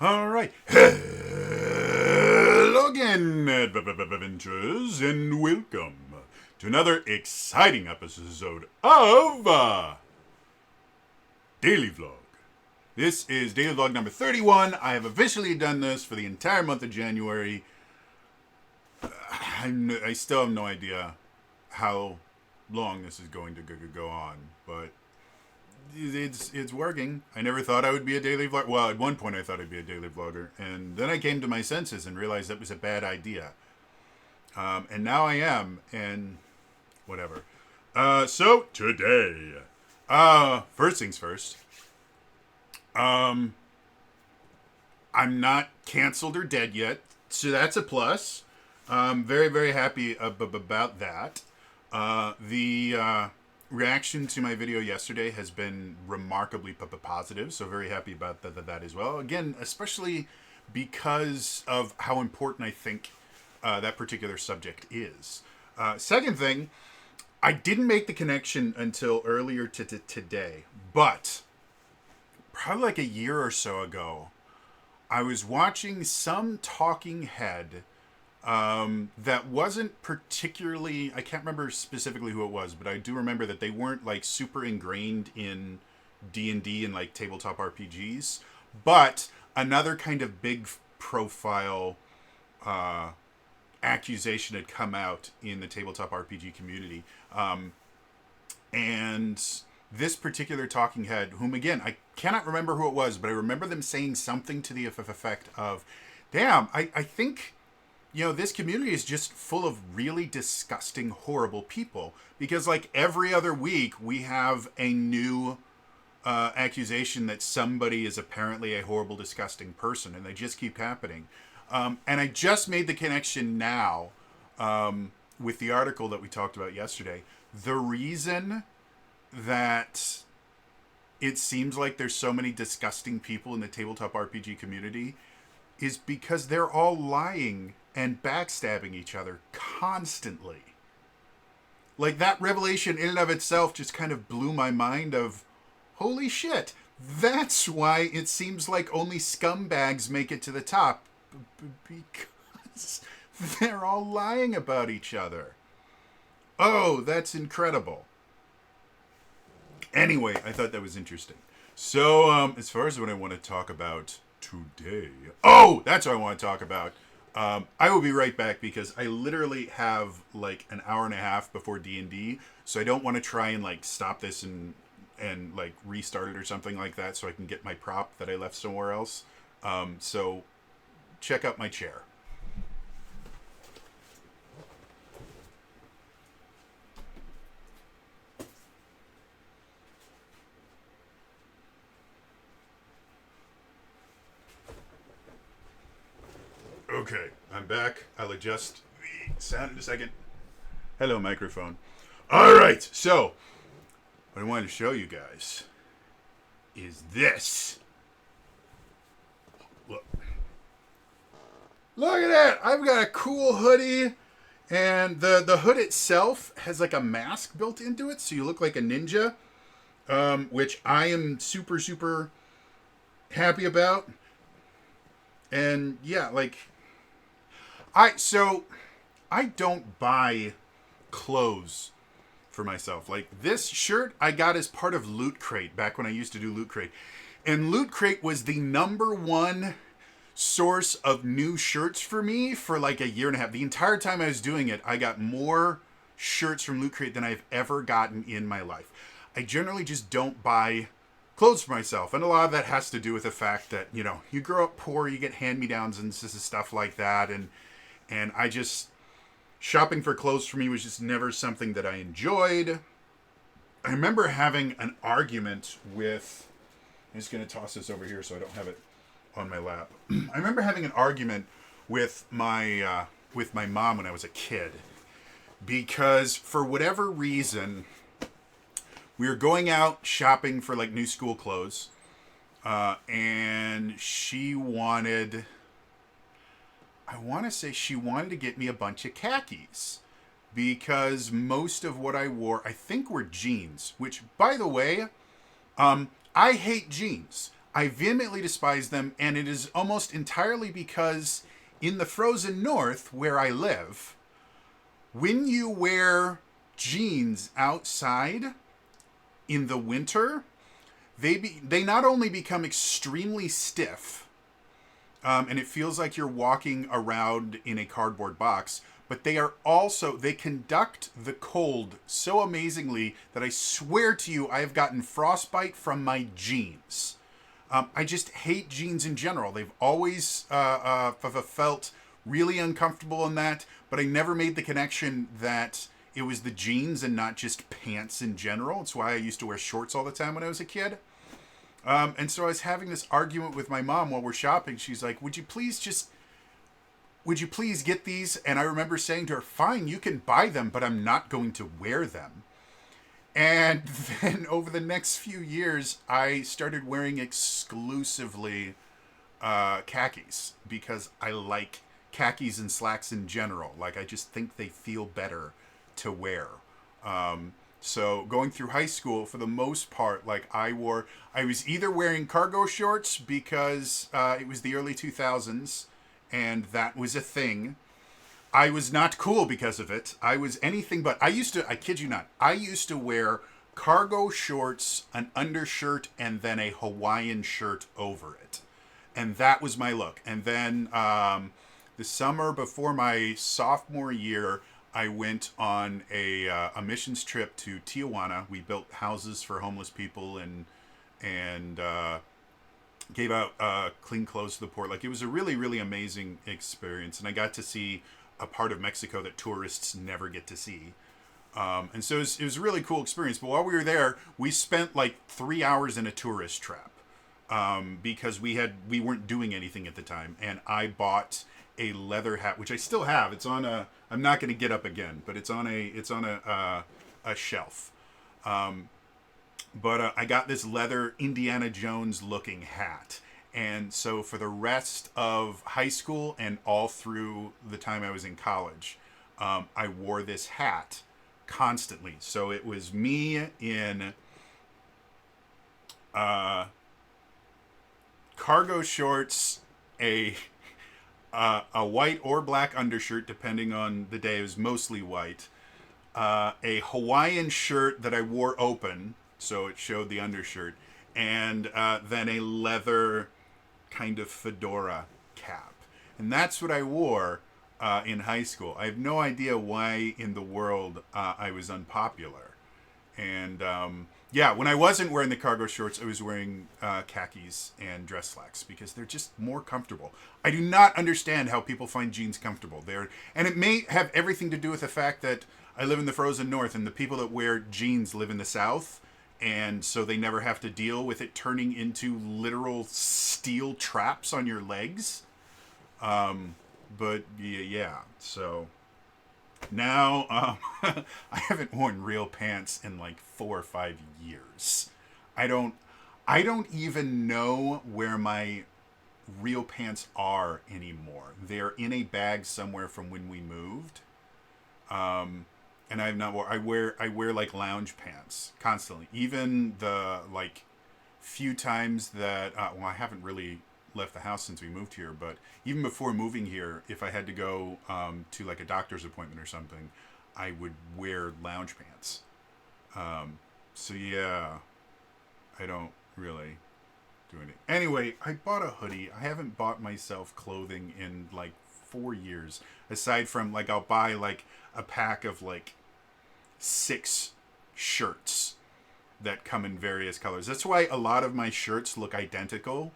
All right. Hello again, adventurers, and welcome to another exciting episode of Daily Vlog. This is Daily Vlog number 31. I have officially done this for the entire month of January. I still have no idea how long this is going to go on, but it's working. I never thought I would be a daily vlogger. Well, at one point I thought I'd be a daily vlogger, and then I came to my senses and realized that was a bad idea. And now I am, and whatever. So today, first things first. I'm not canceled or dead yet, so that's a plus. Very, very happy about that. The reaction to my video yesterday has been remarkably positive, so very happy about that as well. Again, especially because of how important I think that particular subject is. Second thing, I didn't make the connection until earlier today, but probably like a year or so ago, I was watching some talking head that wasn't particularly, I can't remember specifically who it was, but I do remember that they weren't like super ingrained in D&D and like tabletop RPGs, but another kind of big profile accusation had come out in the tabletop RPG community. And this particular talking head, whom again, I cannot remember who it was, but I remember them saying something to the effect of, damn, I think, you know, this community is just full of really disgusting, horrible people. Because, like, every other week, we have a new accusation that somebody is apparently a horrible, disgusting person. And they just keep happening. And I just made the connection now with the article that we talked about yesterday. The reason that it seems like there's so many disgusting people in the tabletop RPG community is because they're all lying and backstabbing each other constantly. Like, that revelation in and of itself just kind of blew my mind of, holy shit, that's why it seems like only scumbags make it to the top. Because they're all lying about each other. Oh, that's incredible. Anyway, I thought that was interesting. So, as far as what I want to talk about today... Oh, that's what I want to talk about. I will be right back because I literally have like an hour and a half before D&D, so I don't want to try and like stop this and like restart it or something like that so I can get my prop that I left somewhere else. So check out my chair. Okay, I'm back. I'll adjust the sound in a second. Hello, microphone. All right, so what I wanted to show you guys is this. Look. Look at that! I've got a cool hoodie, and the hood itself has like a mask built into it, so you look like a ninja, which I am super, super happy about. And yeah, like... I don't buy clothes for myself. Like, this shirt I got as part of Loot Crate back when I used to do Loot Crate. And Loot Crate was the number one source of new shirts for me for like a year and a half. The entire time I was doing it, I got more shirts from Loot Crate than I've ever gotten in my life. I generally just don't buy clothes for myself. And a lot of that has to do with the fact that, you know, you grow up poor, you get hand-me-downs and stuff like that. And I just, shopping for clothes for me was just never something that I enjoyed. I remember having an argument with, I'm just going to toss this over here so I don't have it on my lap. I remember having an argument with my mom when I was a kid. Because for whatever reason, we were going out shopping for like new school clothes. And she wanted... I want to say she wanted to get me a bunch of khakis because most of what I wore, I think, were jeans, which, by the way, I hate jeans. I vehemently despise them, and it is almost entirely because in the frozen north where I live, when you wear jeans outside in the winter, they not only become extremely stiff, and it feels like you're walking around in a cardboard box, but they conduct the cold so amazingly that I swear to you, I have gotten frostbite from my jeans. I just hate jeans in general. They've always felt really uncomfortable in that, but I never made the connection that it was the jeans and not just pants in general. It's why I used to wear shorts all the time when I was a kid. And so I was having this argument with my mom while we're shopping. She's like, would you please get these? And I remember saying to her, fine, you can buy them, but I'm not going to wear them. And then over the next few years, I started wearing exclusively khakis because I like khakis and slacks in general. Like, I just think they feel better to wear. So going through high school, for the most part, like I was either wearing cargo shorts because it was the early 2000s and that was a thing. I was not cool because of it. I was anything but. I kid you not, I used to wear cargo shorts, an undershirt, and then a Hawaiian shirt over it. And that was my look. And then the summer before my sophomore year, I went on a missions trip to Tijuana. We built houses for homeless people and gave out clean clothes to the poor. Like, it was a really, really amazing experience. And I got to see a part of Mexico that tourists never get to see. And so it was a really cool experience. But while we were there, we spent like 3 hours in a tourist trap because we weren't doing anything at the time. And I bought a leather hat, which I still have. It's on I'm not going to get up again, but it's on a shelf. But I got this leather Indiana Jones looking hat. And so for the rest of high school and all through the time I was in college, I wore this hat constantly. So it was me in cargo shorts, a white or black undershirt, depending on the day. It was mostly white. A Hawaiian shirt that I wore open, so it showed the undershirt. And then a leather kind of fedora cap. And that's what I wore in high school. I have no idea why in the world I was unpopular. And when I wasn't wearing the cargo shorts, I was wearing khakis and dress slacks because they're just more comfortable. I do not understand how people find jeans comfortable. And it may have everything to do with the fact that I live in the frozen north and the people that wear jeans live in the south. And so they never have to deal with it turning into literal steel traps on your legs. But yeah, so now I haven't worn real pants in like 4 or 5 years. I don't even know where my real pants are anymore. They're in a bag somewhere from when we moved. And I have not I wear like lounge pants constantly. Even the like few times that I haven't really left the house since we moved here, but even before moving here, if I had to go to like a doctor's appointment or something, I would wear lounge pants. So yeah, I don't really do anything. Anyway, I bought a hoodie. I haven't bought myself clothing in like 4 years. Aside from like I'll buy like a pack of like 6 shirts that come in various colors. That's why a lot of my shirts look identical.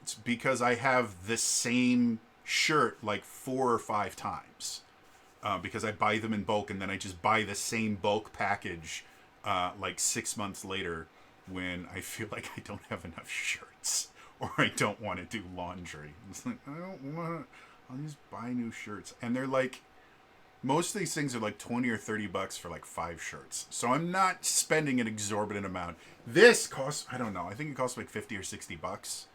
It's because I have the same shirt like 4 or 5 times. Because I buy them in bulk and then I just buy the same bulk package like 6 months later when I feel like I don't have enough shirts or I don't want to do laundry. It's like, I don't want to. I'll just buy new shirts. And they're like, most of these things are like $20 or $30 for like 5 shirts. So I'm not spending an exorbitant amount. This costs, I don't know, I think it costs like $50 or $60.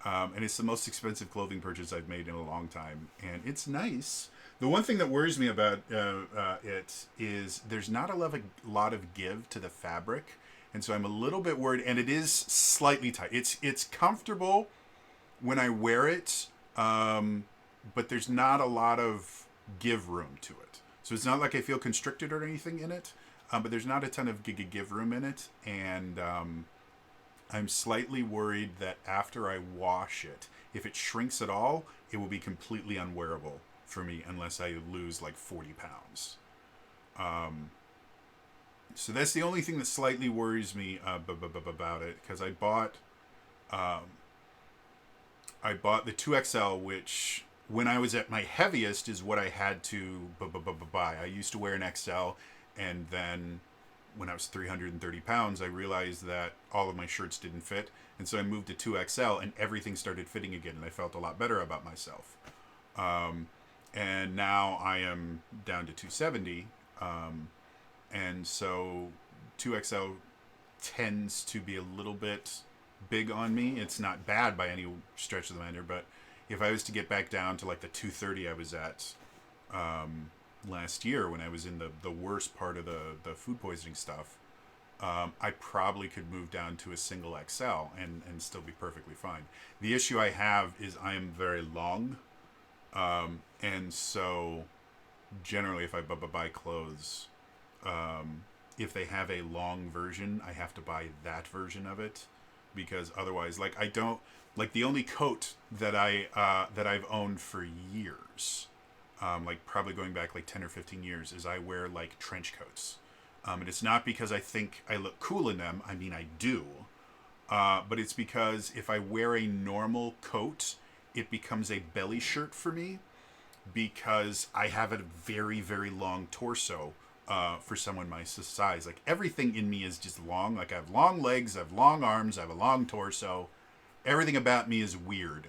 And it's the most expensive clothing purchase I've made in a long time. And it's nice. The one thing that worries me about it is there's not a lot of give to the fabric. and so I'm a little bit worried. And it is slightly tight. It's comfortable when I wear it, but there's not a lot of give room to it. So it's not like I feel constricted or anything in it, but there's not a ton of give room in it, and I'm slightly worried that after I wash it, if it shrinks at all, it will be completely unwearable for me unless I lose like 40 pounds. So that's the only thing that slightly worries me about it, because I bought the 2XL, which when I was at my heaviest is what I had to buy. I used to wear an XL, and then when I was 330 pounds, I realized that all of my shirts didn't fit, and so I moved to 2XL, and everything started fitting again, and I felt a lot better about myself. And now I am down to 270, and so 2XL tends to be a little bit big on me. It's not bad by any stretch of the matter, but if I was to get back down to like the 230 I was at last year when I was in the worst part of the food poisoning stuff, I probably could move down to a single XL and still be perfectly fine. The issue I have is I am very long, and so generally if I buy clothes, if they have a long version, I have to buy that version of it, because otherwise, like, I don't like the only coat that I've owned for years, like probably going back like 10 or 15 years, is I wear like trench coats. And it's not because I think I look cool in them. I mean, I do. But it's because if I wear a normal coat, it becomes a belly shirt for me, because I have a very, very long torso for someone my size. Like, everything in me is just long. Like, I have long legs, I have long arms, I have a long torso. Everything about me is weird.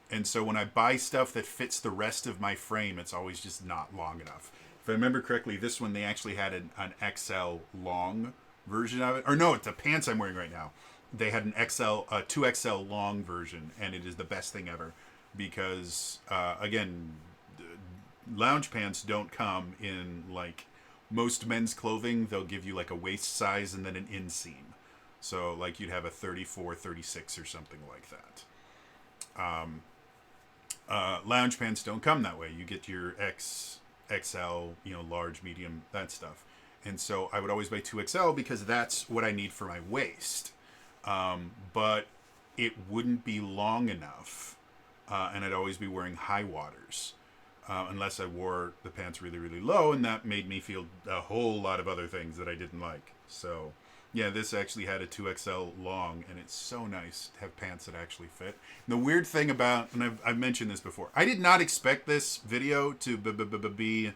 And so when I buy stuff that fits the rest of my frame, it's always just not long enough. If I remember correctly, this one, they actually had an XL long version of it. Or no, it's the pants I'm wearing right now. They had an 2XL long version, and it is the best thing ever. Because, again, lounge pants don't come in, like, most men's clothing. They'll give you, like, a waist size and then an inseam. So, like, you'd have a 34, 36 or something like that. Lounge pants don't come that way. You get your XL, large, medium, that stuff. And so I would always buy 2XL because that's what I need for my waist. But it wouldn't be long enough, and I'd always be wearing high waters. Unless I wore the pants really, really low, and that made me feel a whole lot of other things that I didn't like. So, yeah, this actually had a 2XL long, and it's so nice to have pants that actually fit. And the weird thing about, and I've mentioned this before, I did not expect this video to be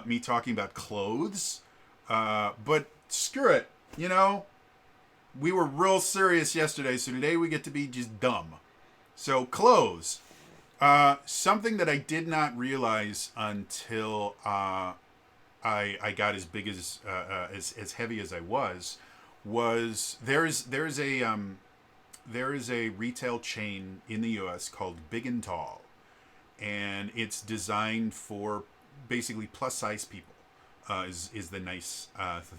me talking about clothes, but screw it, we were real serious yesterday, so today we get to be just dumb. So, clothes. Something that I did not realize until I got as big as heavy as I was there is a retail chain in the U.S. called Big and Tall, and it's designed for basically plus size people. Is the nice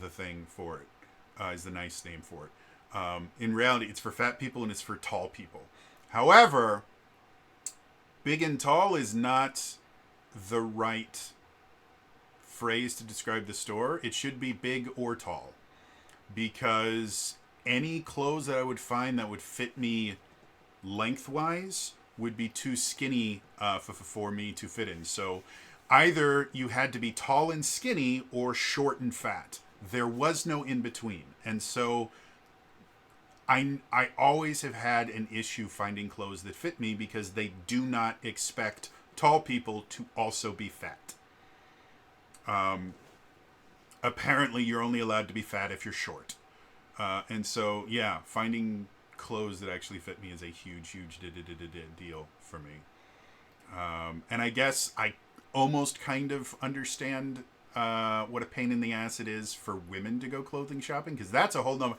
the thing for it? Is the nice name for it? In reality, it's for fat people and it's for tall people. However, Big and Tall is not the right phrase to describe the store. It should be Big or Tall, because any clothes that I would find that would fit me lengthwise would be too skinny for me to fit in. So either you had to be tall and skinny or short and fat. There was no in between. And so I always have had an issue finding clothes that fit me, because they do not expect tall people to also be fat. Apparently you're only allowed to be fat if you're short. And so, yeah, finding clothes that actually fit me is a huge deal for me. And I guess I almost kind of understand what a pain in the ass it is for women to go clothing shopping, because that's a whole nother.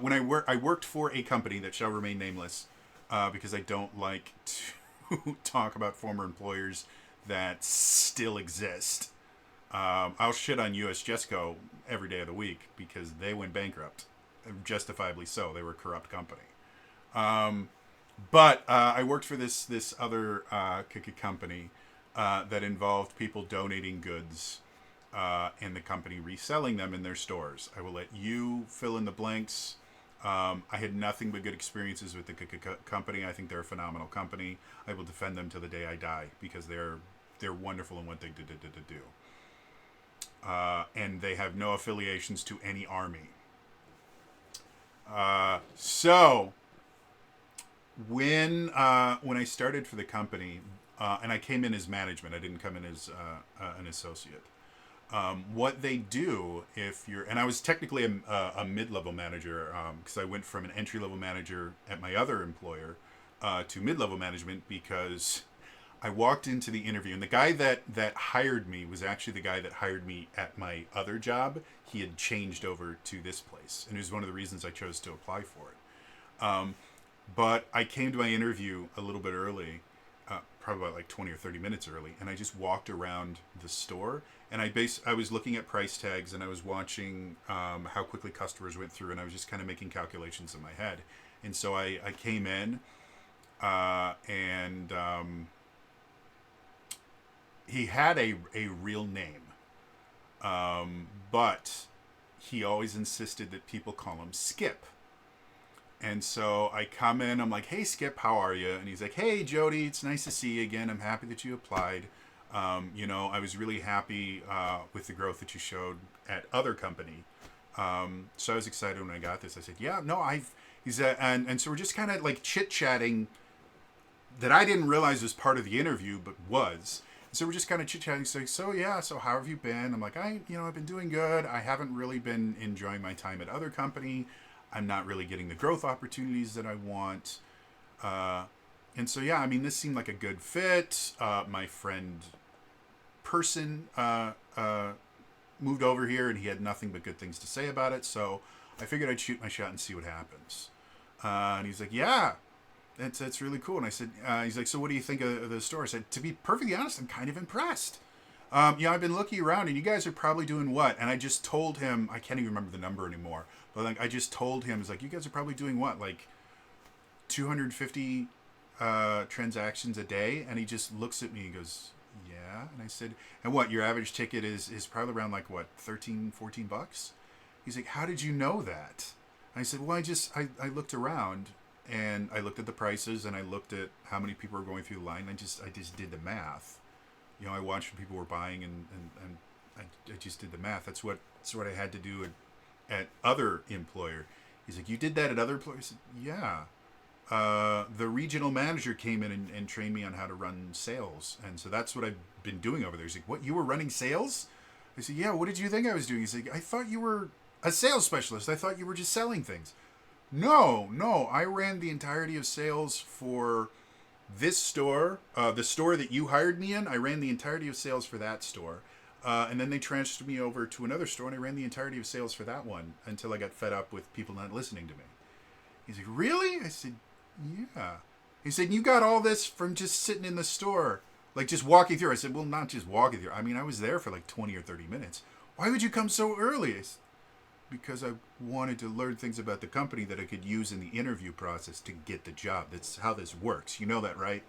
When I worked for a company that shall remain nameless, because I don't like to talk about former employers that still exist. I'll shit on US Jesco every day of the week because they went bankrupt. justifiably so. They were a corrupt company. But I worked for this other company that involved people donating goods and the company reselling them in their stores. I will let you fill in the blanks. I had nothing but good experiences with the company. I think they're a phenomenal company. I will defend them till the day I die because they're wonderful in what they do. And they have no affiliations to any army. So when I started for the company, and I came in as management, I didn't come in as an associate. What they do, if you're, and I was technically a mid-level manager because I went from an entry-level manager at my other employer to mid-level management because I walked into the interview, and the guy that hired me was actually the guy that hired me at my other job. He had changed over to this place, and it was one of the reasons I chose to apply for it. But I came to my interview a little bit early, probably about like 20 or 30 minutes early, and I just walked around the store, and I was looking at price tags, and I was watching how quickly customers went through, and I was just kind of making calculations in my head. And so I came in, and he had a real name, but he always insisted that people call him Skip. And so I come in, I'm like, hey, Skip, how are you? And he's like, hey, Jody, it's nice to see you again. I'm happy that you applied. I was really happy with the growth that you showed at other company. So I was excited when I got this. I said, yeah, no, and so we're just kind of like chit-chatting that I didn't realize was part of the interview, but was. So we're just kind of chit-chatting, saying, so how have you been? I'm like, I've been doing good. I haven't really been enjoying my time at other company. I'm not really getting the growth opportunities that I want. And so, this seemed like a good fit. My friend person moved over here, and he had nothing but good things to say about it. So I figured I'd shoot my shot and see what happens. And he's like, yeah, that's really cool. And I said, he's like, so what do you think of the store? I said, to be perfectly honest, I'm kind of impressed. I've been looking around, and you guys are probably doing what? And I just told him, I can't even remember the number anymore, but like I just told him, it's like, you guys are probably doing what? Like 250 transactions a day? And he just looks at me and goes, yeah. And I said, and what, your average ticket is probably around like what, 13, 14 bucks? He's like, how did you know that? And I said, well, I looked around, and I looked at the prices, and I looked at how many people were going through the line. I just did the math. I watched when people were buying, and I just did the math. That's what I had to do at other employer. He's like, you did that at other employers? I said, yeah. The regional manager came in and trained me on how to run sales. And so that's what I've been doing over there. He's like, what, you were running sales? I said, yeah, what did you think I was doing? He's like, I thought you were a sales specialist. I thought you were just selling things. No, I ran the entirety of sales for this store, the store that you hired me in. I ran the entirety of sales for that store. And then they transferred me over to another store, and I ran the entirety of sales for that one until I got fed up with people not listening to me. He's like, really? I said, yeah. He said, you got all this from just sitting in the store, like just walking through. I said, well, not just walking through. I was there for like 20 or 30 minutes. Why would you come so early? I said, because I wanted to learn things about the company that I could use in the interview process to get the job. That's how this works. You know that, right?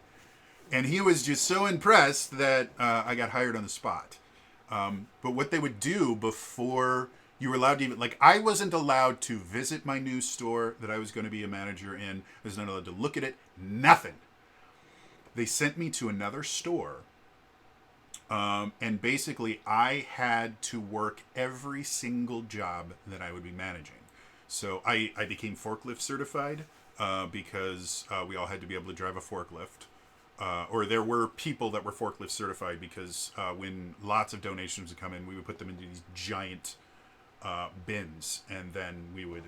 And he was just so impressed that I got hired on the spot. But what they would do before you were allowed to even, like, I wasn't allowed to visit my new store that I was going to be a manager in. I was not allowed to look at it. Nothing. They sent me to another store. And basically, I had to work every single job that I would be managing. So I became forklift certified because we all had to be able to drive a forklift. Or there were people that were forklift certified because when lots of donations would come in, we would put them into these giant bins. And then we would,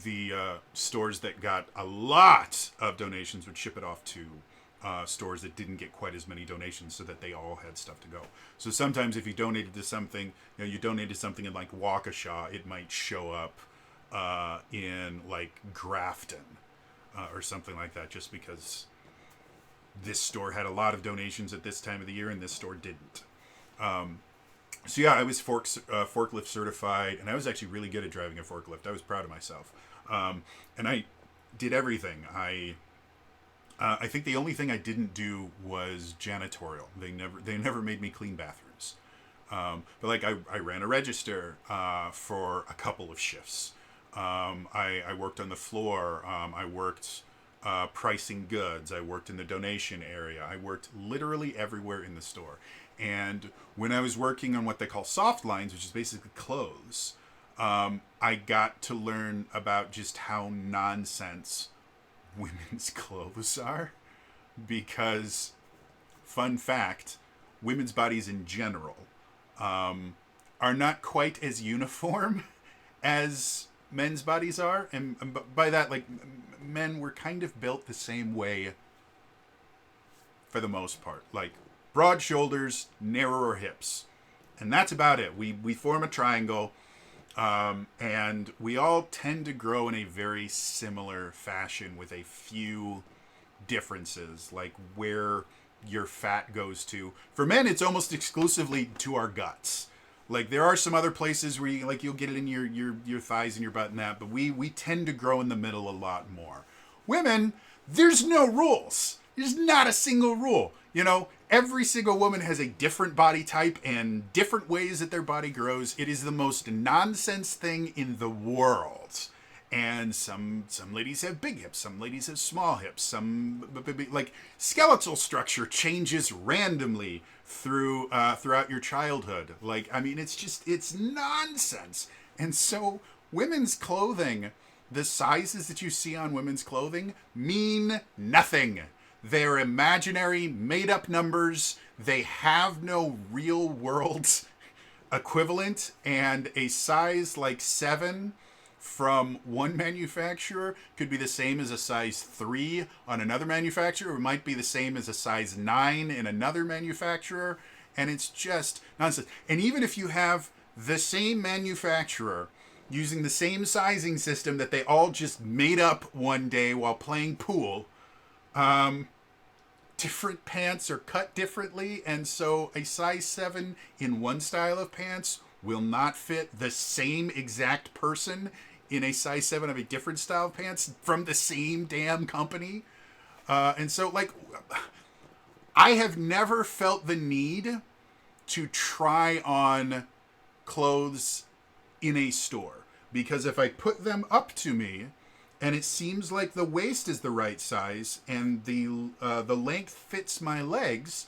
the stores that got a lot of donations would ship it off to stores that didn't get quite as many donations so that they all had stuff to go. So sometimes if you donated to something, you donated something in like Waukesha, it might show up in like Grafton or something like that, just because this store had a lot of donations at this time of the year and this store didn't. So yeah, I was forklift certified, and I was actually really good at driving a forklift. I was proud of myself, and I did everything. I think the only thing I didn't do was janitorial. They never made me clean bathrooms. But like I ran a register for a couple of shifts. I worked on the floor. I worked pricing goods. I worked in the donation area. I worked literally everywhere in the store. And when I was working on what they call soft lines, which is basically clothes, I got to learn about just how nonsense women's clothes are. Because, fun fact, women's bodies in general are not quite as uniform as men's bodies are. And by that, like, men were kind of built the same way for the most part. Like, broad shoulders, narrower hips. And that's about it. We form a triangle, and we all tend to grow in a very similar fashion with a few differences, like where your fat goes to. For men, it's almost exclusively to our guts. Like there are some other places where you'll get it in your thighs and your butt and that, but we tend to grow in the middle a lot more. Women, there's no rules. There's not a single rule. You know, every single woman has a different body type and different ways that their body grows. It is the most nonsense thing in the world. And some ladies have big hips, some ladies have small hips, some like skeletal structure changes randomly throughout your childhood. Like, I mean, it's nonsense. And so women's clothing, the sizes that you see on women's clothing mean nothing. They're imaginary, made up numbers. They have no real world equivalent, and a size like 7 from one manufacturer could be the same as a size 3 on another manufacturer. It might be the same as a size 9 in another manufacturer. And it's just nonsense. And even if you have the same manufacturer using the same sizing system that they all just made up one day while playing pool, different pants are cut differently. And so a size 7 in one style of pants will not fit the same exact person in a size 7 of a different style of pants from the same damn company. And so, like, I have never felt the need to try on clothes in a store. Because if I put them up to me, and it seems like the waist is the right size, and the length fits my legs,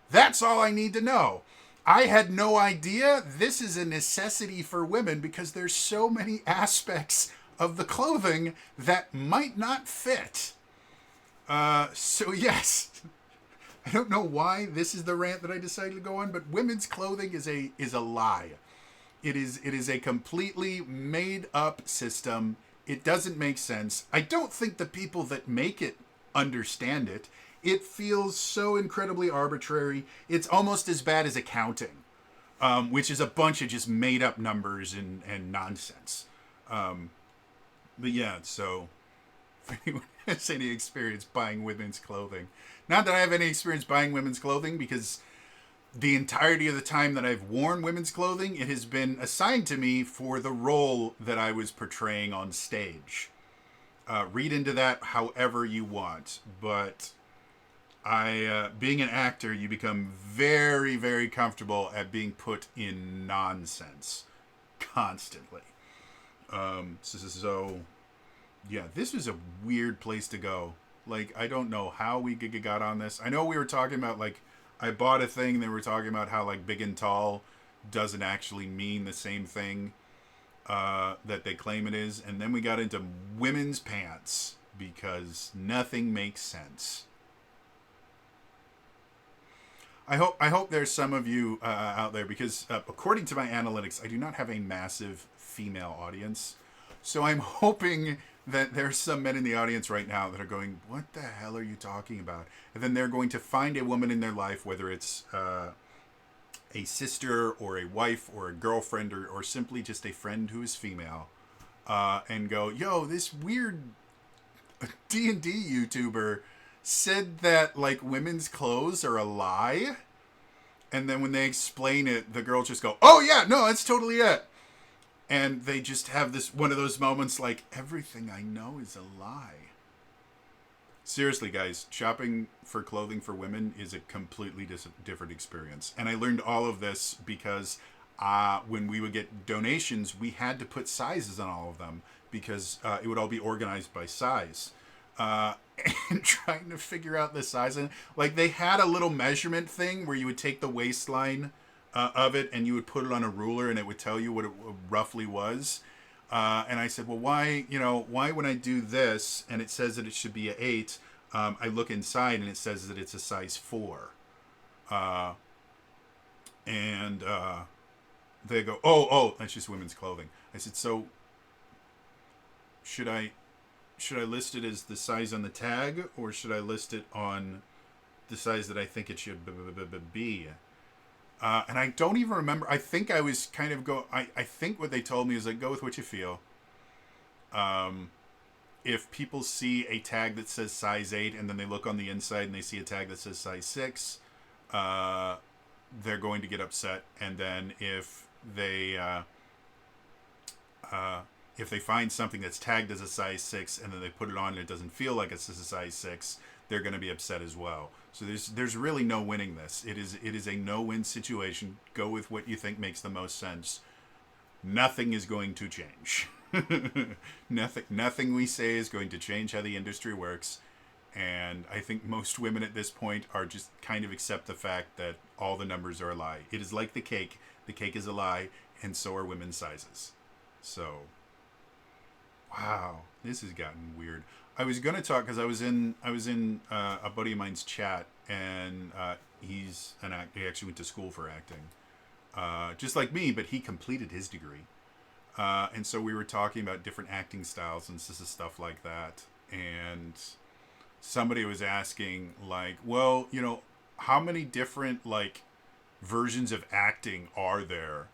that's all I need to know. I had no idea this is a necessity for women because there's so many aspects of the clothing that might not fit. So yes, I don't know why this is the rant that I decided to go on, but women's clothing is a lie. It is a completely made up system. It doesn't make sense. I don't think the people that make it understand it. It feels so incredibly arbitrary. It's almost as bad as accounting, which is a bunch of just made up numbers and nonsense. But yeah, so if anyone has any experience buying women's clothing, not that I have any experience buying women's clothing, because the entirety of the time that I've worn women's clothing, it has been assigned to me for the role that I was portraying on stage. Read into that however you want, but being an actor, you become very, very comfortable at being put in nonsense constantly. So yeah, this was a weird place to go. Like, I don't know how we got on this. I know we were talking about, like, I bought a thing, they were talking about how, like, big and tall doesn't actually mean the same thing that they claim it is. And then we got into women's pants because nothing makes sense. I hope there's some of you out there, because according to my analytics, I do not have a massive female audience. So I'm hoping that there's some men in the audience right now that are going, what the hell are you talking about? And then they're going to find a woman in their life, whether it's a sister or a wife or a girlfriend or simply just a friend who is female, and go, yo, this weird D&D YouTuber said that, like, women's clothes are a lie, And then when they explain it, the girls just go, "Oh yeah, no, that's totally it." And they just have this one of those moments like, everything I know is a lie. Seriously, guys, shopping for clothing for women is a completely different experience. And I learned all of this because when we would get donations, we had to put sizes on all of them because it would all be organized by size. Uh, and trying to figure out the size. And like they had a little measurement thing where you would take the waistline of it and you would put it on a ruler and it would tell you what it roughly was. And I said, well, why when I do this and it says that it should be an 8, I look inside and it says that it's a size 4. And they go, oh, that's just women's clothing. I said, so should I list it as the size on the tag or should I list it on the size that I think it should be? And I don't even remember. I think I was kind of I think what they told me is like, go with what you feel. If people see a tag that says size 8 and then they look on the inside and they see a tag that says size 6, they're going to get upset. And then if they find something that's tagged as a size 6 and then they put it on and it doesn't feel like it's a size 6, they're going to be upset as well. So there's really no winning this. It is a no-win situation. Go with what you think makes the most sense. Nothing is going to change. Nothing we say is going to change how the industry works. And I think most women at this point are just kind of accept the fact that all the numbers are a lie. It is like the cake. The cake is a lie, and so are women's sizes. So, wow, this has gotten weird. I was gonna talk because I was in a buddy of mine's chat, and he's an actor. He actually went to school for acting, just like me, but he completed his degree. And so we were talking about different acting styles and stuff like that. And somebody was asking, like, well, how many different like versions of acting are there?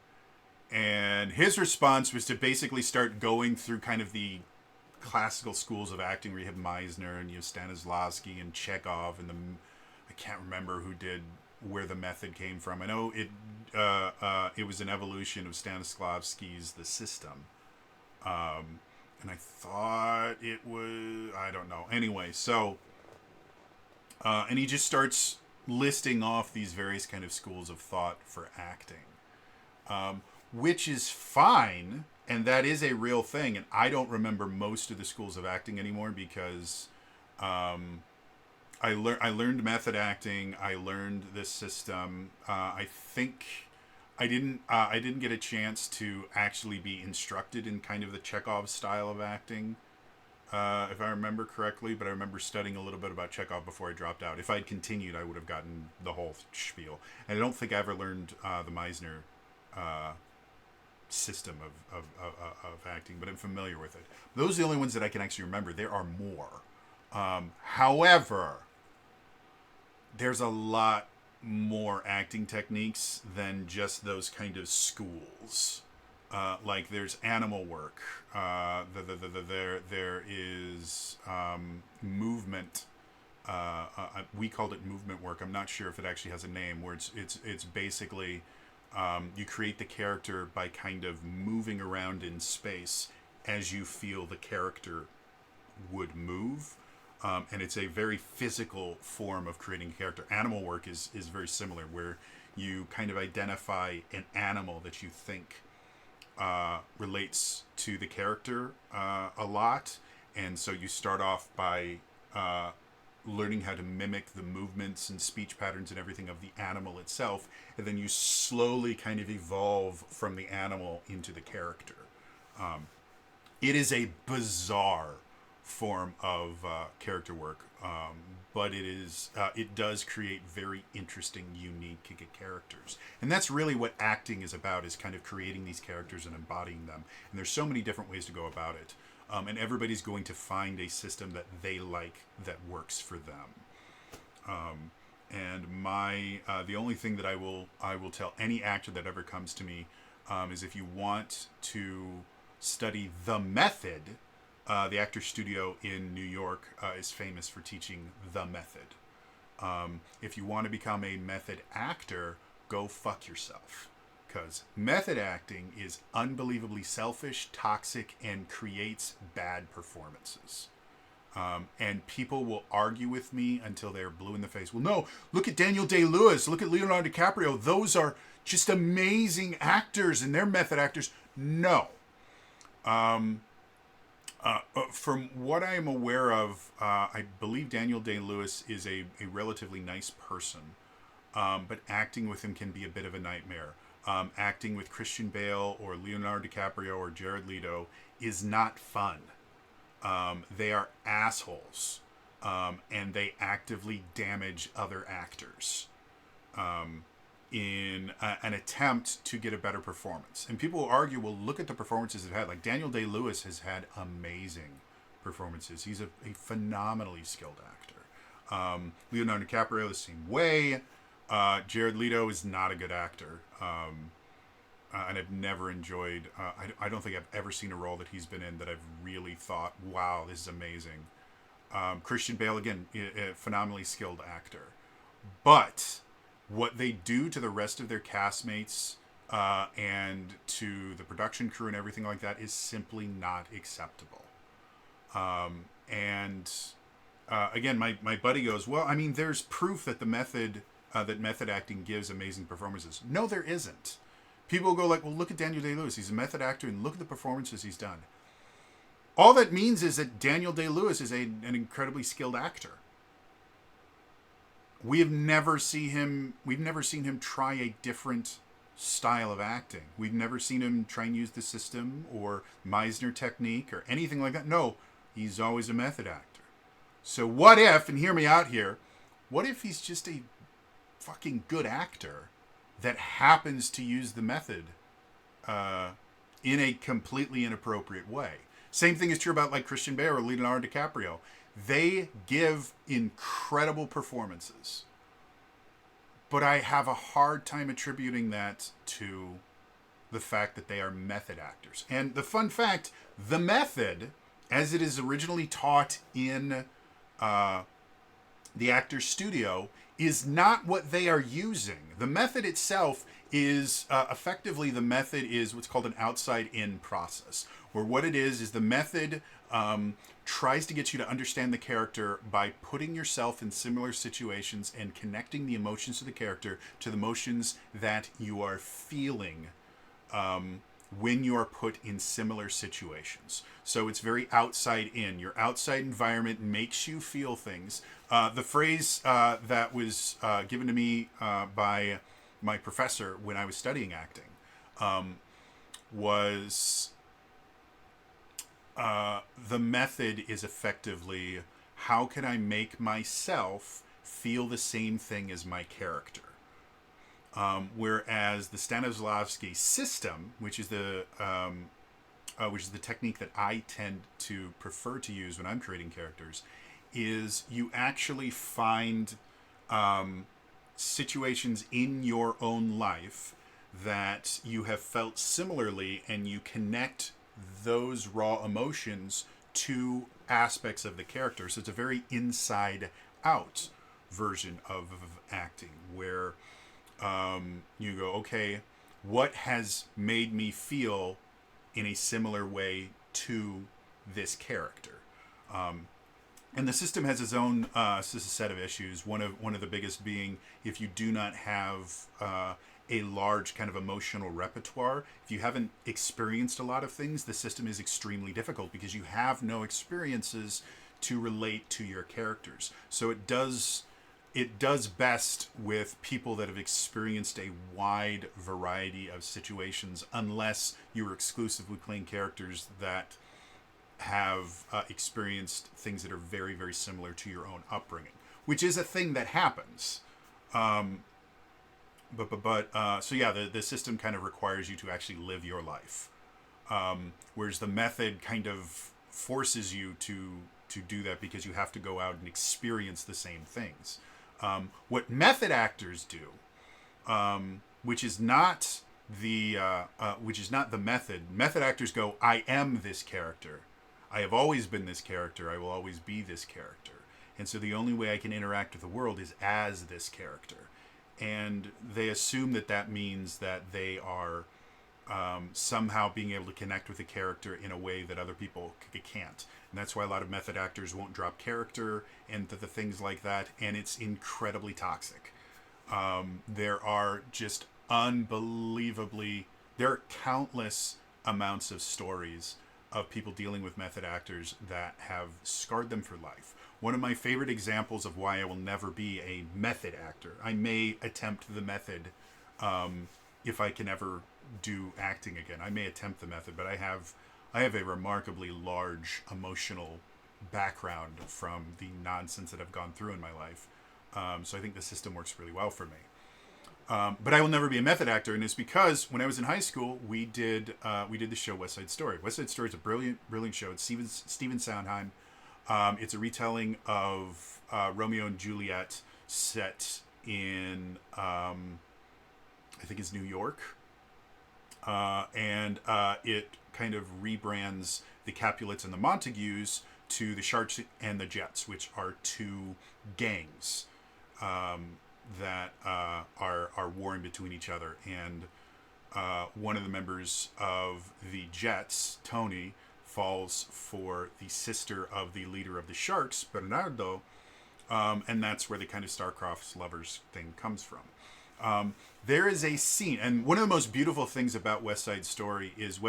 And his response was to basically start going through kind of the classical schools of acting where you have Meisner and you have Stanislavski and Chekhov and I can't remember where the method came from. I know it was an evolution of Stanislavski's The System. And I thought it was, I don't know. Anyway, so, and he just starts listing off these various kind of schools of thought for acting, which is fine. And that is a real thing. And I don't remember most of the schools of acting anymore because I learned method acting. I learned this system. I think I didn't get a chance to actually be instructed in kind of the Chekhov style of acting, if I remember correctly. But I remember studying a little bit about Chekhov before I dropped out. If I had continued, I would have gotten the whole spiel. And I don't think I ever learned the Meisner system of acting, but I'm familiar with it. Those are the only ones that I can actually remember. There are more. However, there's a lot more acting techniques than just those kind of schools. Like there's animal work. There is movement. We called it movement work. I'm not sure if it actually has a name. Where it's basically you create the character by kind of moving around in space as you feel the character would move. And it's a very physical form of creating a character. Animal work is very similar, where you kind of identify an animal that you think relates to the character a lot. And so you start off by learning how to mimic the movements and speech patterns and everything of the animal itself. And then you slowly kind of evolve from the animal into the character. It is a bizarre form of character work, but it does create very interesting, unique characters, and that's really what acting is about, is kind of creating these characters and embodying them. And there's so many different ways to go about it, and everybody's going to find a system that they like that works for them. And the only thing that I will tell any actor that ever comes to me is, if you want to study the method, the Actor Studio in New York is famous for teaching the method. If you want to become a method actor, go fuck yourself. Because method acting is unbelievably selfish, toxic, and creates bad performances. And people will argue with me until they're blue in the face. Well, no, look at Daniel Day-Lewis, look at Leonardo DiCaprio. Those are just amazing actors, and they're method actors. No. From what I am aware of, I believe Daniel Day-Lewis is a relatively nice person, but acting with him can be a bit of a nightmare. Acting with Christian Bale or Leonardo DiCaprio or Jared Leto is not fun. They are assholes, and they actively damage other actors in an attempt to get a better performance. And people will argue, well, look at the performances they've had. Like Daniel Day-Lewis has had amazing performances. He's a phenomenally skilled actor. Leonardo DiCaprio the same way. Jared Leto is not a good actor. And I've never enjoyed, I don't think I've ever seen a role that he's been in that I've really thought, wow, this is amazing. Christian Bale, again, a phenomenally skilled actor. But what they do to the rest of their castmates and to the production crew and everything like that is simply not acceptable. Again, my buddy goes, well, I mean, there's proof that method acting gives amazing performances. No, there isn't. People go like, well, look at Daniel Day-Lewis. He's a method actor, and look at the performances he's done. All that means is that Daniel Day-Lewis is an incredibly skilled actor. We've never seen him try a different style of acting. We've never seen him try and use the system or Meisner technique or anything like that. No, he's always a method actor. So what if, and hear me out here, what if he's just a fucking good actor that happens to use the method in a completely inappropriate way? Same thing is true about like Christian Bale or Leonardo DiCaprio. They give incredible performances, but I have a hard time attributing that to the fact that they are method actors. And the fun fact, the method, as it is originally taught in the actor's studio, is not what they are using. The method itself is effectively, the method is what's called an outside-in process, where what it is the method tries to get you to understand the character by putting yourself in similar situations and connecting the emotions of the character to the emotions that you are feeling when you are put in similar situations. So it's very outside in. Your outside environment makes you feel things. The phrase that was given to me by my professor when I was studying acting was the method is effectively, how can I make myself feel the same thing as my character? Whereas the Stanislavski system, which is the technique that I tend to prefer to use when I'm creating characters, is you actually find situations in your own life that you have felt similarly, and you connect those raw emotions to aspects of the character. So it's a very inside out version of acting, where you go, okay, what has made me feel in a similar way to this character? And the system has its own set of issues. One of the biggest being, if you do not have a large kind of emotional repertoire, if you haven't experienced a lot of things, the system is extremely difficult because you have no experiences to relate to your characters. So it does best with people that have experienced a wide variety of situations, unless you are exclusively playing characters that have experienced things that are very, very similar to your own upbringing, which is a thing that happens. So yeah, the system kind of requires you to actually live your life, whereas the method kind of forces you to do that because you have to go out and experience the same things. What method actors do, which is not the method. Method actors go, I am this character. I have always been this character. I will always be this character. And so the only way I can interact with the world is as this character. and they assume that that means that they are somehow being able to connect with a character in a way that other people can't. And that's why a lot of method actors won't drop character and the things like that. And it's incredibly toxic. There are just unbelievably, there are countless amounts of stories of people dealing with method actors that have scarred them for life. One of my favorite examples of why I will never be a method actor. I may attempt the method if I can ever do acting again. I may attempt the method, but I have a remarkably large emotional background from the nonsense that I've gone through in my life. So I think the system works really well for me. But I will never be a method actor, and it's because when I was in high school, we did the show West Side Story. West Side Story is a brilliant show. It's Stephen Sondheim. It's a retelling of Romeo and Juliet set in I think it's New York, and it kind of rebrands the Capulets and the Montagues to the Sharks and the Jets, which are two gangs that are warring between each other. And one of the members of the Jets, Tony, falls for the sister of the leader of the Sharks, Bernardo, and that's where the kind of star-crossed lovers thing comes from. There is a scene, and one of the most beautiful things about West Side Story is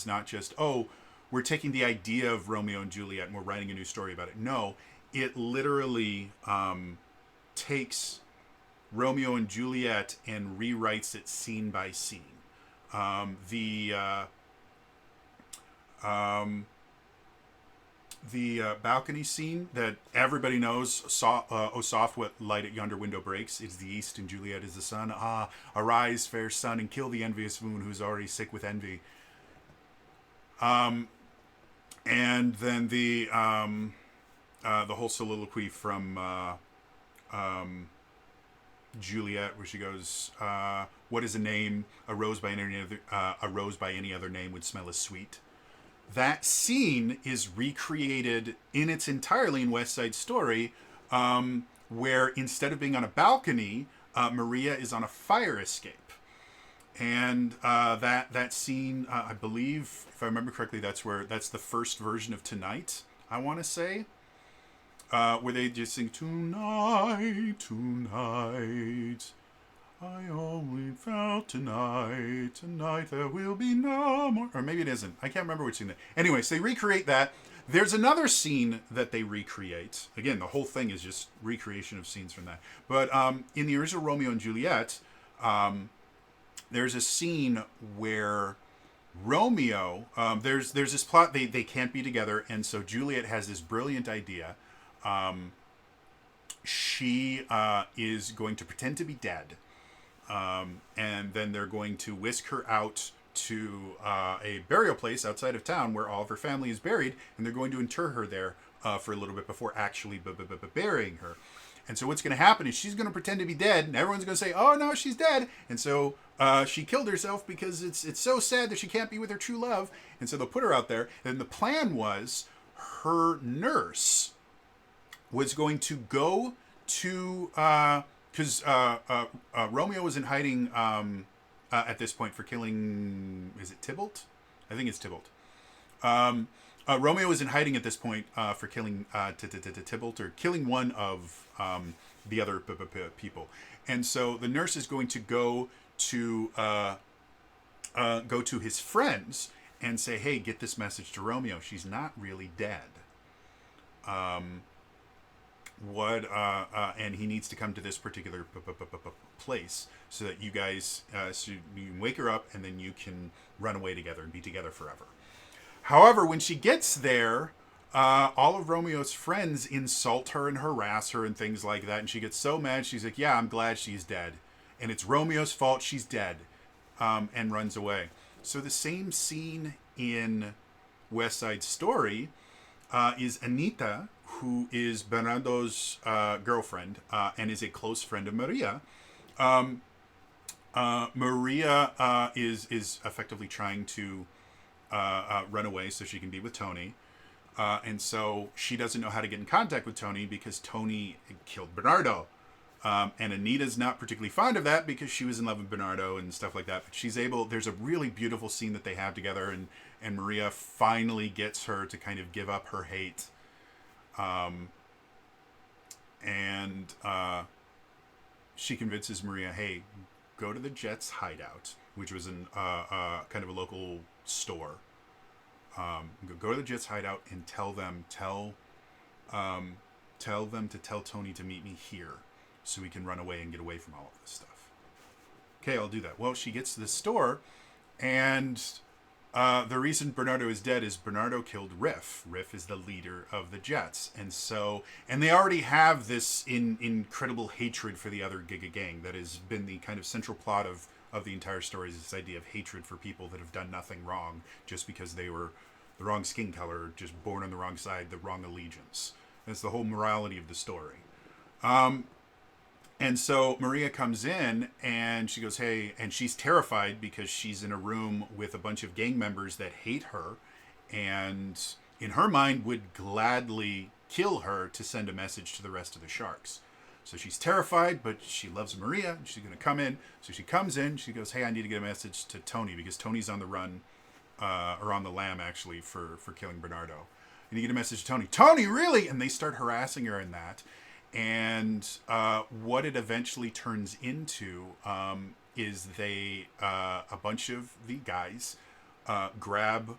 not just, oh, we're taking the idea of Romeo and Juliet and we're writing a new story about it. No, it literally takes Romeo and Juliet and rewrites it scene by scene. The balcony scene that everybody knows, "O soft, what light at yonder window breaks, is the east and Juliet is the sun. Ah, arise, fair sun, and kill the envious moon who's already sick with envy." And then the whole soliloquy from Juliet, where she goes, "What is a name? A rose by any other name would smell as sweet." That scene is recreated in its entirely in West Side Story, where instead of being on a balcony, Maria is on a fire escape. And that scene, I believe, if I remember correctly, that's the first version of Tonight, I want to say, where they just sing, "Tonight, tonight, I only felt tonight there will be no more," or maybe it isn't. I can't remember which scene. Anyway, so they recreate that. There's another scene that they recreate. Again, the whole thing is just recreation of scenes from that. But in the original Romeo and Juliet, there's a scene where Romeo, there's this plot, they can't be together, and so Juliet has this brilliant idea. She is going to pretend to be dead. And then they're going to whisk her out to a burial place outside of town where all of her family is buried, and they're going to inter her there for a little bit before actually burying her. And so what's going to happen is she's going to pretend to be dead, and everyone's going to say, "Oh no, she's dead." And so she killed herself because it's so sad that she can't be with her true love. And so they'll put her out there. And the plan was her nurse was going to go to because Romeo was in hiding at this point for killing, is it Tybalt? I think it's Tybalt. Romeo was in hiding at this point for killing Tybalt, or killing one of the other people. And so the nurse is going to go to his friends and say, "Hey, get this message to Romeo. She's not really dead. And he needs to come to this particular place so that you guys, so you can wake her up and then you can run away together and be together forever." However, when she gets there, all of Romeo's friends insult her and harass her and things like that, and she gets so mad, she's like, "Yeah, I'm glad she's dead. And it's Romeo's fault she's dead," and runs away. So the same scene in West Side Story is Anita, who is Bernardo's girlfriend and is a close friend of Maria. Maria is effectively trying to run away so she can be with Tony. And so she doesn't know how to get in contact with Tony because Tony killed Bernardo. And Anita's not particularly fond of that because she was in love with Bernardo and stuff like that. But she's able. There's a really beautiful scene that they have together, and Maria finally gets her to kind of give up her hate. And she convinces Maria, hey, go to the Jets' hideout, which was in kind of a local store. Go to the Jets' hideout and tell them to tell Tony to meet me here, so we can run away and get away from all of this stuff. Okay, I'll do that. Well, she gets to the store, and the reason Bernardo is dead is Bernardo killed Riff. Riff is the leader of the Jets. And they already have this incredible hatred for the other Giga Gang that has been the kind of central plot of the entire story, is this idea of hatred for people that have done nothing wrong just because they were the wrong skin color, just born on the wrong side, the wrong allegiance. That's the whole morality of the story. And so Maria comes in and she goes, hey, and she's terrified because she's in a room with a bunch of gang members that hate her and in her mind would gladly kill her to send a message to the rest of the Sharks. So she's terrified, but she loves Maria and she's going to come in. So she comes in, she goes, hey, I need to get a message to Tony because Tony's on the run, or on the lam actually for killing Bernardo. And you get a message to Tony. Tony, really? And they start harassing her in that. And what it eventually turns into is a bunch of the guys grab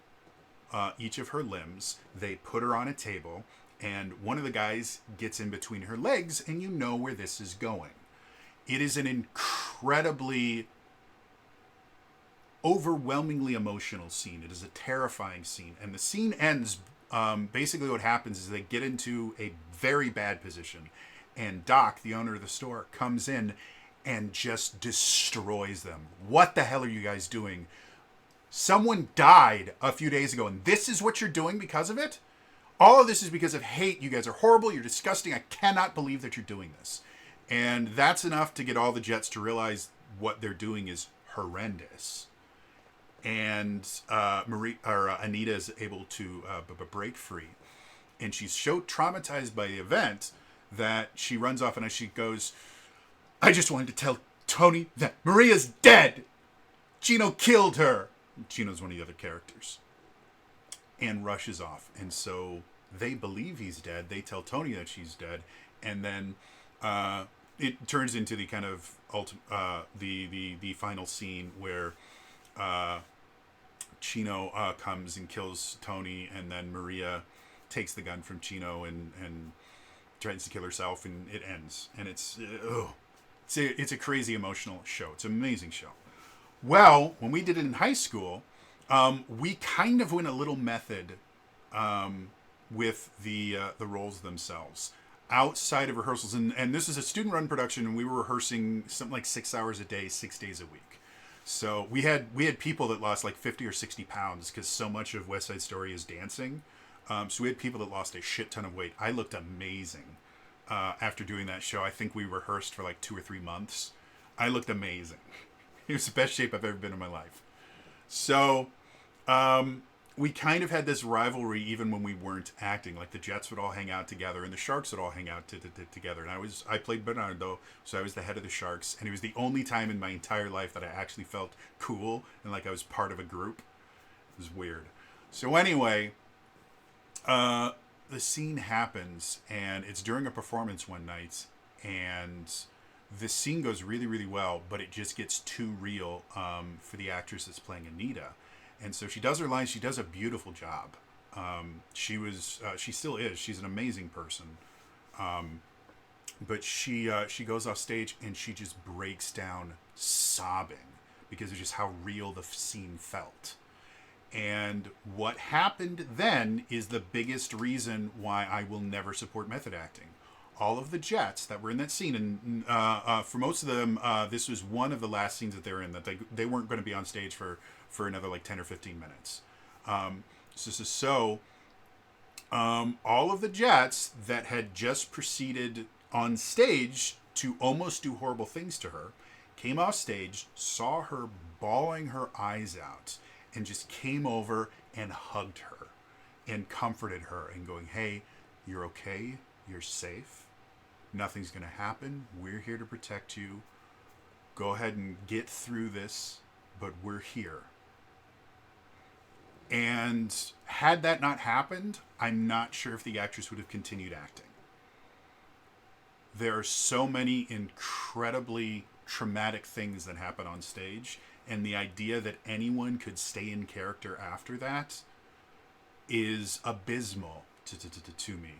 each of her limbs. They put her on a table, and one of the guys gets in between her legs, and you know where this is going. It is an incredibly, overwhelmingly emotional scene. It is a terrifying scene, and the scene ends. Basically what happens is they get into a very bad position, and Doc, the owner of the store, comes in and just destroys them. What the hell are you guys doing? Someone died a few days ago, and this is what you're doing because of it? All of this is because of hate. You guys are horrible. You're disgusting. I cannot believe that you're doing this. And that's enough to get all the Jets to realize what they're doing is horrendous. And Anita is able to break free, and she's so traumatized by the event that she runs off and she goes, I just wanted to tell Tony that Maria's dead. Gino killed her. Gino's one of the other characters. And rushes off. And so they believe he's dead. They tell Tony that she's dead, and then it turns into the kind of the final scene where Chino comes and kills Tony, and then Maria takes the gun from Chino and tries to kill herself, and it ends. And it's a crazy emotional show. It's an amazing show. Well, when we did it in high school, we kind of went a little method with the roles themselves. Outside of rehearsals, and this is a student-run production, and we were rehearsing something like 6 hours a day, 6 days a week. So we had people that lost like 50 or 60 pounds because so much of West Side Story is dancing. So we had people that lost a shit ton of weight. I looked amazing after doing that show. I think we rehearsed for like 2 or 3 months. I looked amazing. It was the best shape I've ever been in my life. So we kind of had this rivalry even when we weren't acting. Like the Jets would all hang out together and the Sharks would all hang out together. And I played Bernardo, so I was the head of the Sharks. And it was the only time in my entire life that I actually felt cool and like I was part of a group. It was weird. So anyway, the scene happens, and it's during a performance one night, and this scene goes really, really well, but it just gets too real for the actress that's playing Anita. And so she does her lines. She does a beautiful job. She still is. She's an amazing person. But she goes off stage and she just breaks down sobbing because of just how real the scene felt. And what happened then is the biggest reason why I will never support method acting. All of the Jets that were in that scene, and for most of them, this was one of the last scenes that they were in, that they weren't going to be on stage for another like 10 or 15 minutes. All of the Jets that had just proceeded on stage to almost do horrible things to her came off stage, saw her bawling her eyes out, and just came over and hugged her and comforted her and going, hey, you're okay, you're safe. Nothing's going to happen. We're here to protect you. Go ahead and get through this, but we're here. And had that not happened, I'm not sure if the actress would have continued acting. There are so many incredibly traumatic things that happen on stage, and the idea that anyone could stay in character after that is abysmal to me.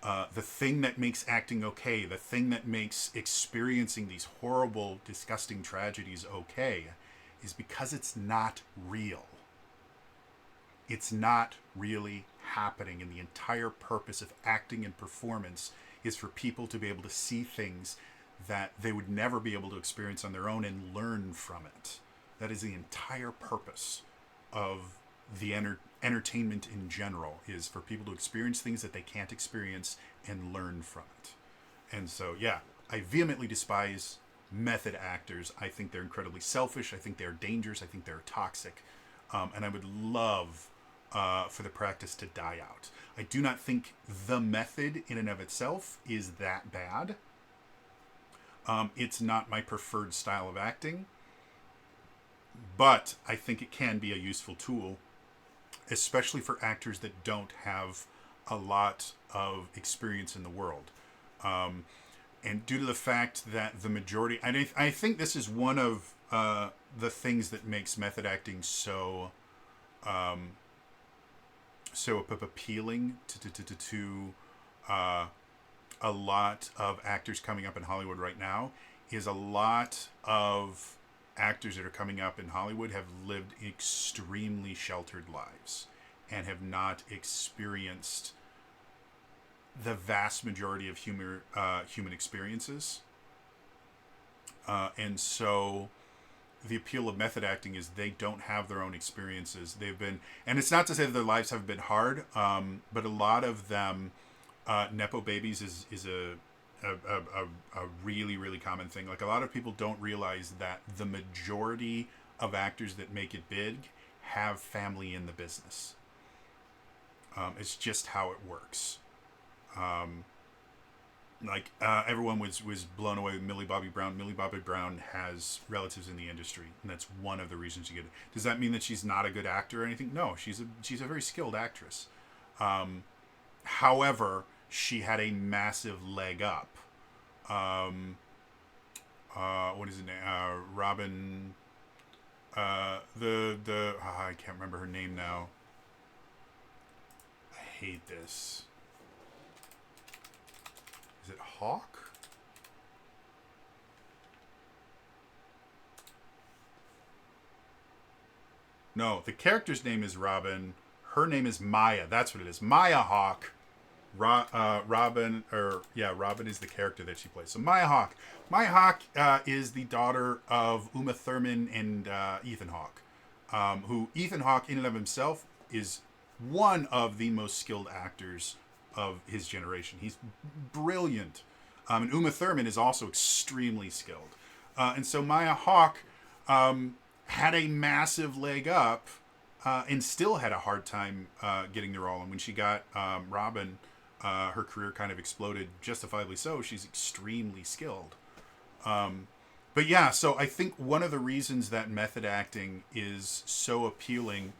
The thing that makes acting okay, the thing that makes experiencing these horrible, disgusting tragedies okay, is because it's not real. It's not really happening, and the entire purpose of acting and performance is for people to be able to see things that they would never be able to experience on their own and learn from it. That is the entire purpose of the entertainment in general, is for people to experience things that they can't experience and learn from it. And so, yeah, I vehemently despise method actors. I think they're incredibly selfish. I think they're dangerous. I think they're toxic. And I would love for the practice to die out. I do not think the method in and of itself is that bad. It's not my preferred style of acting, but I think it can be a useful tool, especially for actors that don't have a lot of experience in the world. And due to the fact that the majority, I think this is one of the things that makes method acting so appealing to a lot of actors coming up in Hollywood right now, is a lot of actors that are coming up in Hollywood have lived extremely sheltered lives and have not experienced the vast majority of human experiences. And so the appeal of method acting is they don't have their own experiences. They've been, and it's not to say that their lives haven't been hard, but a lot of them, Nepo babies is a really, really common thing. Like, a lot of people don't realize that the majority of actors that make it big have family in the business. It's just how it works. Everyone was blown away with Millie Bobby Brown. Millie Bobby Brown has relatives in the industry, and that's one of the reasons you get it. Does that mean that she's not a good actor or anything? No, she's a very skilled actress. However, she had a massive leg up. What is it? Robin. I can't remember her name now. I hate this. Is it Hawk? No, the character's name is Robin. Her name is Maya. That's what it is. Maya Hawke. Robin is the character that she plays. So Maya Hawke. Maya Hawke is the daughter of Uma Thurman and Ethan Hawke. Who Ethan Hawke, in and of himself, is one of the most skilled actors of his generation. He's brilliant. And Uma Thurman is also extremely skilled. And so Maya Hawke had a massive leg up and still had a hard time getting the role. And when she got Robin, her career kind of exploded, justifiably so. She's extremely skilled. But yeah, so I think one of the reasons that method acting is so appealing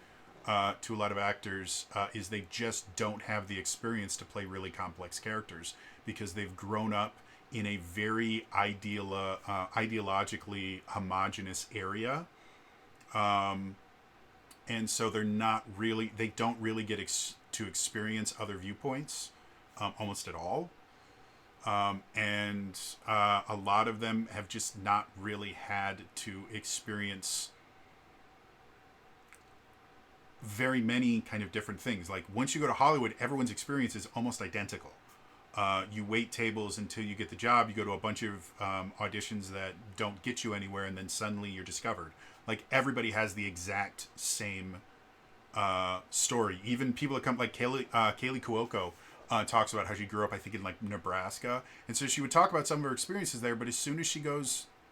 to a lot of actors is they just don't have the experience to play really complex characters, because they've grown up in a very ideologically homogenous area. And so they don't really get to experience other viewpoints almost at all. And a lot of them have just not really had to experience very many kind of different things. Like, once you go to Hollywood, everyone's experience is almost identical. You wait tables until you get the job. You go to a bunch of auditions that don't get you anywhere, and then suddenly you're discovered. Like, everybody has the exact same story. Even people that come, like Kaylee Cuoco talks about how she grew up, I think, in like Nebraska, and so she would talk about some of her experiences there. But as soon as she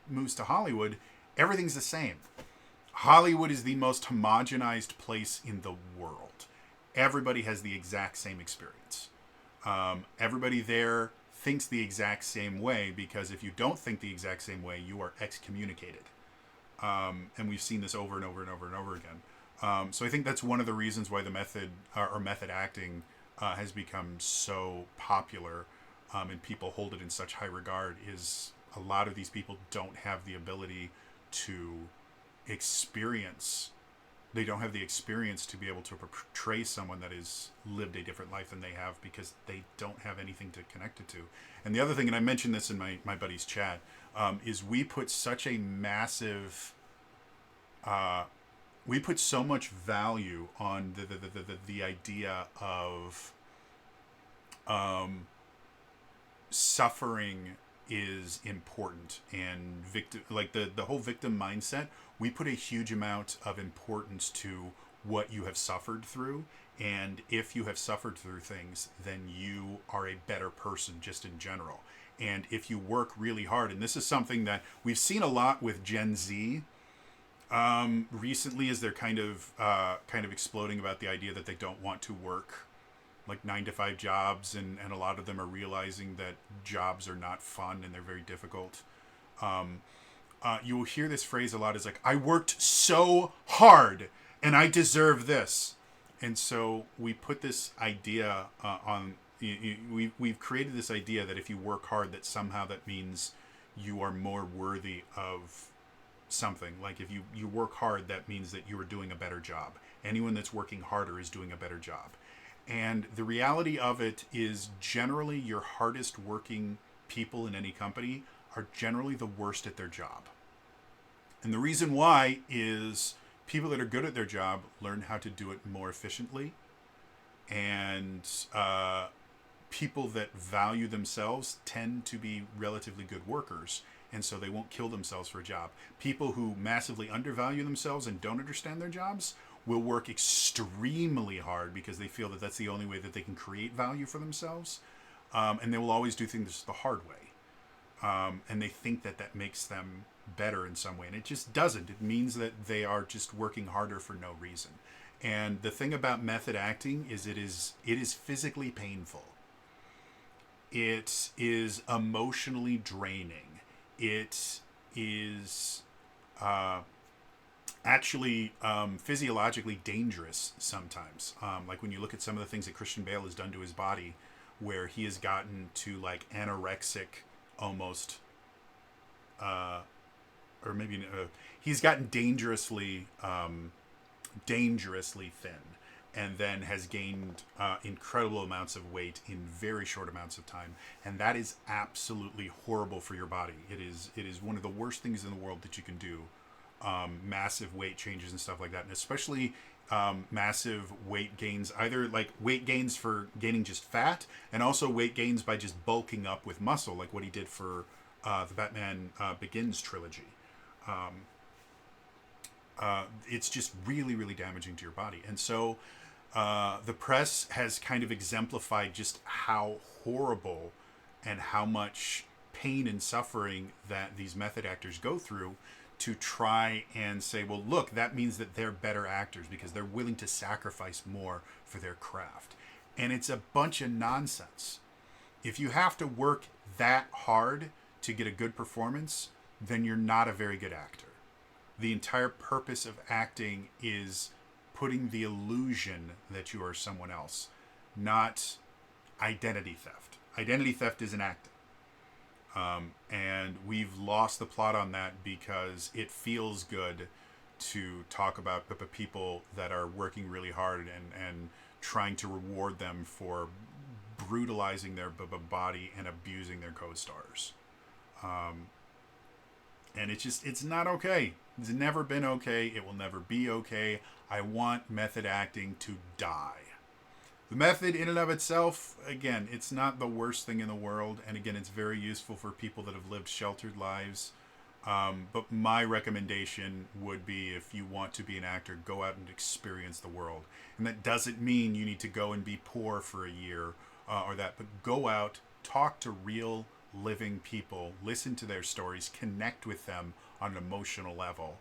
moves to Hollywood, everything's the same. Hollywood is the most homogenized place in the world. Everybody has the exact same experience. Everybody there thinks the exact same way, because if you don't think the exact same way, you are excommunicated. And we've seen this over and over and over and over again. So I think that's one of the reasons why the method or method acting has become so popular, and people hold it in such high regard, is a lot of these people don't have the ability to experience. They don't have the experience to be able to portray someone that has lived a different life than they have, because they don't have anything to connect it to. And the other thing, and I mentioned this in my buddy's chat, is we put such a massive, we put so much value on the idea of suffering is important, and victim, like the whole victim mindset. We put a huge amount of importance to what you have suffered through, and if you have suffered through things, then you are a better person just in general. And if you work really hard, and this is something that we've seen a lot with Gen Z recently, as they're kind of exploding about the idea that they don't want to work like 9-to-5 jobs, and a lot of them are realizing that jobs are not fun and they're very difficult. You will hear this phrase a lot, is like, I worked so hard and I deserve this. And so we put this idea on, we've created this idea that if you work hard, that somehow that means you are more worthy of something. Like if you work hard, that means that you are doing a better job. Anyone that's working harder is doing a better job. And the reality of it is, generally your hardest working people in any company are generally the worst at their job. And the reason why is people that are good at their job learn how to do it more efficiently. And people that value themselves tend to be relatively good workers. And so they won't kill themselves for a job. People who massively undervalue themselves and don't understand their jobs will work extremely hard, because they feel that that's the only way that they can create value for themselves. And they will always do things the hard way. And they think that that makes them better in some way. And it just doesn't. It means that they are just working harder for no reason. And the thing about method acting is it is physically painful. It is emotionally draining. It is actually physiologically dangerous sometimes. Like when you look at some of the things that Christian Bale has done to his body, where he has gotten to like anorexic almost, or maybe he's gotten dangerously thin, and then has gained incredible amounts of weight in very short amounts of time. And that is absolutely horrible for your body. It is one of the worst things in the world that you can do. Massive weight changes and stuff like that, and especially massive weight gains, either like weight gains for gaining just fat, and also weight gains by just bulking up with muscle, like what he did for the Batman Begins trilogy. It's just really, really damaging to your body. And so the press has kind of exemplified just how horrible and how much pain and suffering that these method actors go through, to try and say, well, look, that means that they're better actors because they're willing to sacrifice more for their craft. And it's a bunch of nonsense. If you have to work that hard to get a good performance, then you're not a very good actor. The entire purpose of acting is putting the illusion that you are someone else, not identity theft. Identity theft isn't acting. And we've lost the plot on that because it feels good to talk about the people that are working really hard and trying to reward them for brutalizing their body and abusing their co-stars. And it's not okay. It's never been okay. It will never be okay. I want method acting to die. The method in and of itself, again, it's not the worst thing in the world. And again, it's very useful for people that have lived sheltered lives. But my recommendation would be, if you want to be an actor, go out and experience the world. And that doesn't mean you need to go and be poor for a year or that. But go out, talk to real living people, listen to their stories, connect with them on an emotional level.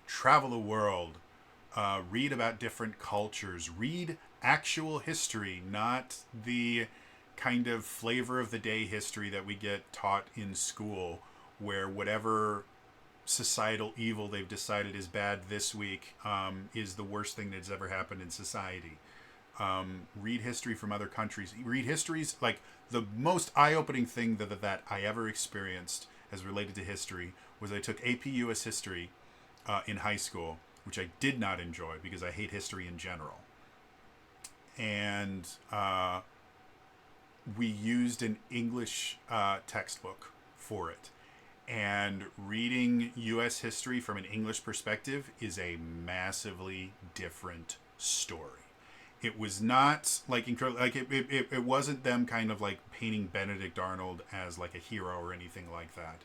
Travel the world. Read about different cultures. Read actual history, not the kind of flavor of the day history that we get taught in school, where whatever societal evil they've decided is bad this week is the worst thing that's ever happened in society. Read history from other countries. Read histories. Like, the most eye-opening thing that I ever experienced as related to history was I took AP US History in high school, which I did not enjoy because I hate history in general. And we used an English textbook for it. And reading U.S. history from an English perspective is a massively different story. It was not like incredible. Like it wasn't them kind of like painting Benedict Arnold as like a hero or anything like that.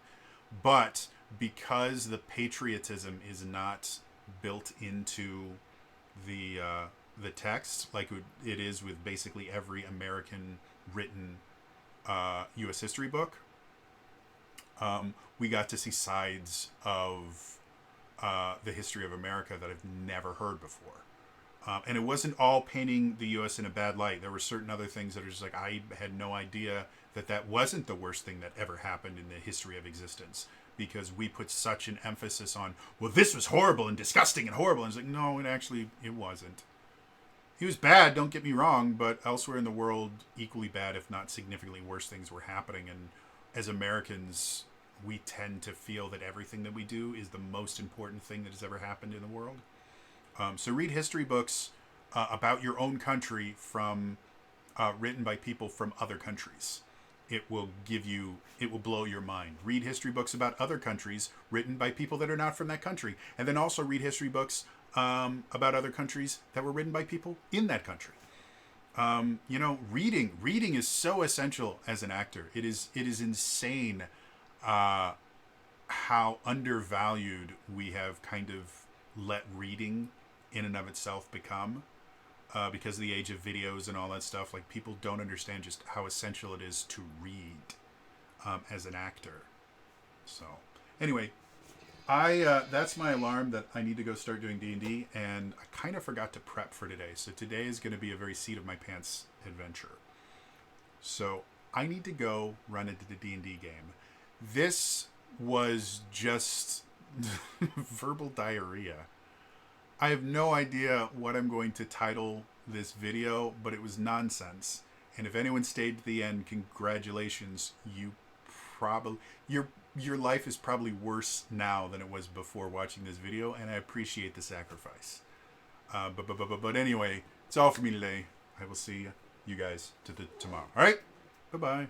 But because the patriotism is not built into the text like it is with basically every American written U.S. history book, we got to see sides of the history of America that I've never heard before. And it wasn't all painting the U.S. in a bad light. There were certain other things that are just like, I had no idea that wasn't the worst thing that ever happened in the history of existence, because we put such an emphasis on, well, this was horrible and disgusting and horrible. And it's like, no, it wasn't. It was bad, don't get me wrong, but elsewhere in the world, equally bad, if not significantly worse things were happening. And as Americans, we tend to feel that everything that we do is the most important thing that has ever happened in the world. So read history books about your own country from written by people from other countries. It will blow your mind. Read history books about other countries written by people that are not from that country. And then also read history books about other countries that were written by people in that country. Reading is so essential as an actor. It is insane how undervalued we have kind of let reading in and of itself become, because of the age of videos and all that stuff. Like, people don't understand just how essential it is to read as an actor. So anyway, that's my alarm that I need to go start doing D&D, and I kind of forgot to prep for today. So today is going to be a very seat of my pants adventure. So I need to go run into the D&D game. This was just verbal diarrhea. I have no idea what I'm going to title this video, but it was nonsense. And if anyone stayed to the end, congratulations. Your life is probably worse now than it was before watching this video, and I appreciate the sacrifice. But anyway, it's all for me today. I will see you guys tomorrow. All right? Bye-bye.